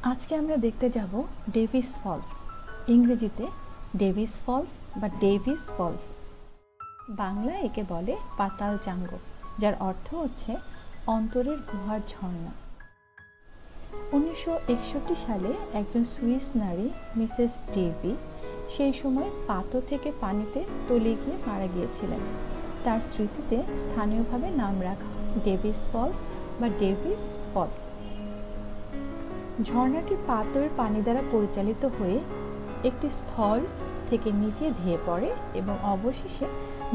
আজকে আমরা দেখতে যাব ডেভিস ফলস, ইংরেজিতে ডেভিস ফলস বা ডেভিস ফলস। বাংলায় একে বলে পাতাল চাঙ্গ, যার অর্থ হচ্ছে অন্তরের গুহার ঝর্ণা। 1961 সালে একজন সুইস নারী মিসেস ডেভি সেই সময় পাতো থেকে পানিতে তলিয়ে গিয়ে মারা গিয়েছিলেন। তার স্মৃতিতে স্থানীয়ভাবে নাম রাখা ডেভিস ফলস বা ডেভিস ফলস। ঝর্ণাটি পাতোর পানি দ্বারা পরিচালিত হয়ে একটি স্থল থেকে নিচে ধেয়ে পড়ে এবং অবশেষে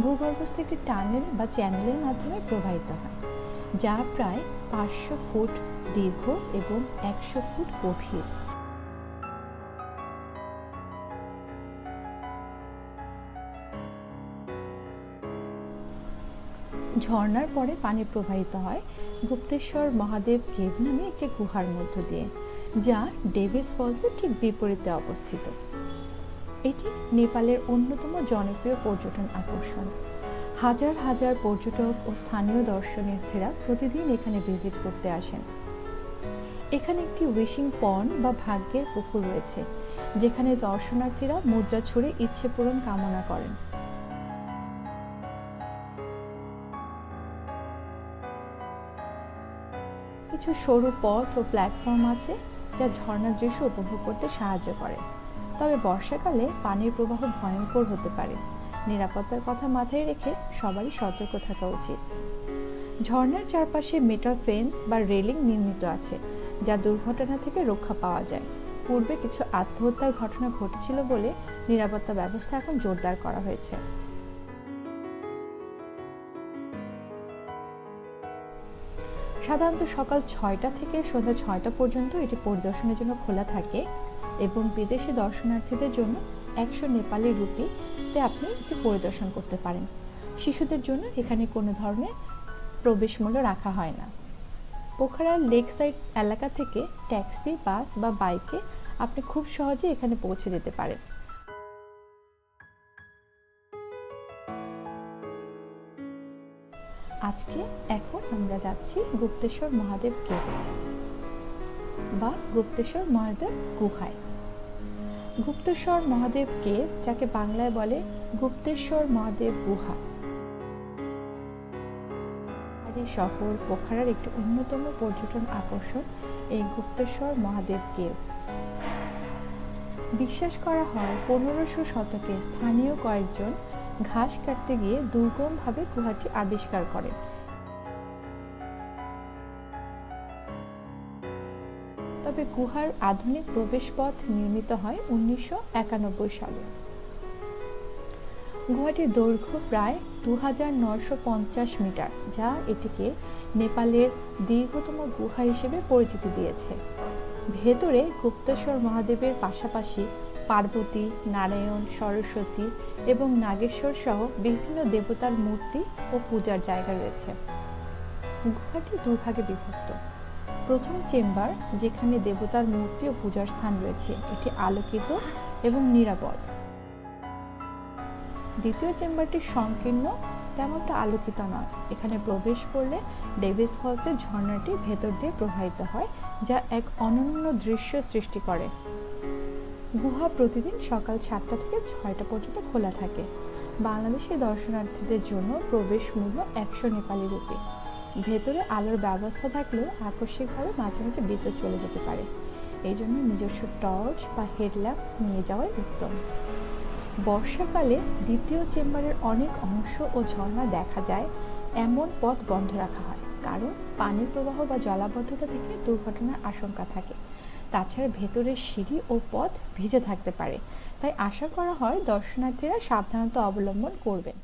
ভূগর্ভস্থ একটি টানেল বা চ্যানেলের মাধ্যমে প্রবাহিত হয়, যা প্রায় 500 ফুট দীর্ঘ এবং 100 ফুট গভীর। ঝর্ণার পরে পানি প্রবাহিত হয় গুপ্তেশ্বর মহাদেব কেভ নামে একটি গুহার মধ্য দিয়ে, যা ডেভিস ফলসের ঠিক বিপরীতে অবস্থিত। এটি নেপালের অন্যতম জনপ্রিয় পর্যটন আকর্ষণ। হাজার হাজার পর্যটক ও স্থানীয় দর্শনার্থীরা প্রতিদিন এখানে ভিজিট করতে আসেন। এখানে একটি উইশিং পন্ড বা ভাগ্যের পুকুর রয়েছে, যেখানে দর্শনার্থীরা মুদ্রা ছুঁড়ে ইচ্ছে পূরণ কামনা করেন। কিছু সরু পথ ও প্ল্যাটফর্ম আছে যা ঝর্ণার দৃশ্য উপভোগ করতে সাহায্য করে, তবে বর্ষাকালে পানির প্রবাহ ভয়ঙ্কর হতে পারে। নিরাপত্তার কথা মাথায় রেখে সবারই সতর্ক থাকা উচিত। ঝর্ণার চারপাশে মেটাল ফেন্স বা রেলিং নির্মিত আছে, যা দুর্ঘটনা থেকে রক্ষা পাওয়া যায়। পূর্বে কিছু আত্মহত্যার ঘটনা ঘটেছিল বলে নিরাপত্তা ব্যবস্থা এখন জোরদার করা হয়েছে। সাধারণত সকাল 6টা থেকে সন্ধ্যা 6টা পর্যন্ত এটি পরিদর্শনের জন্য খোলা থাকে এবং বিদেশি দর্শনার্থীদের জন্য 100 নেপালি রুপিতে আপনি এটি পরিদর্শন করতে পারেন। শিশুদের জন্য এখানে কোনো ধরনের প্রবেশ মূল্য রাখা হয় না। পোখরার লেক সাইড এলাকা থেকে ট্যাক্সি, বাস বা বাইকে আপনি খুব সহজে এখানে পৌঁছে যেতে পারেন। এখন আমরা যাচ্ছি গুপ্তেশ্বর মহাদেব কেভ বা গুপ্তেশ্বর মহাদেব গুহায়। গুপ্তেশ্বর মহাদেব কেভ, যাকে বাংলায় বলে গুপ্তেশ্বর মহাদেব গুহা, শহর পোখরার একটি অন্যতম পর্যটন আকর্ষণ এই গুপ্তেশ্বর মহাদেব কেভ। বিশ্বাস করা হয় 1500 শতকে স্থানীয় কয়েকজন ঘাস কাটতে গিয়ে দুর্গমভাবে গুহাটি আবিষ্কার করেন। তবে গুহার আধুনিক প্রবেশপথ নির্মিত হয় 1991 সালে। গুহাটির দৈর্ঘ্য প্রায় 2950 মিটার, যা এটিকে নেপালের দীর্ঘতম গুহা হিসেবে পরিচিতি দিয়েছে। ভেতরে গুপ্তেশ্বর মহাদেবের পাশাপাশি পার্বতী, নারায়ণ, সরস্বতী এবং নাগেশ্বর সহ বিভিন্ন দেবতার মূর্তি ও পূজার জায়গা রয়েছে। গুহাটি দুভাগে বিভক্ত। প্রথম চেম্বার, যেখানে দেবতার মূর্তি ও পূজার স্থান রয়েছে, এটি আলোকিত এবং নিরাপদ। দ্বিতীয় চেম্বারটি সংকীর্ণ, তেমনটা আলোকিত নয়। এখানে প্রবেশ করলে ডেভিস ফলসের ঝর্ণাটি ভেতর দিয়ে প্রবাহিত হয়, যা এক অনন্য দৃশ্য সৃষ্টি করে। গুহা প্রতিদিন সকাল 7টা থেকে 6টা পর্যন্ত খোলা থাকে। বাংলাদেশি দর্শনার্থীদের জন্য প্রবেশ মূল্য 100 নেপালি রুপি। ভেতরে আলোর ব্যবস্থা থাকলেও আকস্মিকভাবে মাঝে মাঝে বিদ্যুৎ চলে যেতে পারে, এই জন্য নিজস্ব টর্চ বা হেডল্যাম্প নিয়ে যাওয়াই উত্তম। বর্ষাকালে দ্বিতীয় চেম্বারের অনেক অংশ ও ঝর্ণা দেখা যায় এমন পথ বন্ধ রাখা হয়, কারণ পানির প্রবাহ বা জলাবদ্ধতা থেকে দুর্ঘটনার আশঙ্কা থাকে। তাছাড়া ভেতরের সিঁড়ি ও পথ ভিজে থাকতে পারে, তাই আশা করা হয় দর্শনার্থীরা সাবধানতা অবলম্বন করবেন।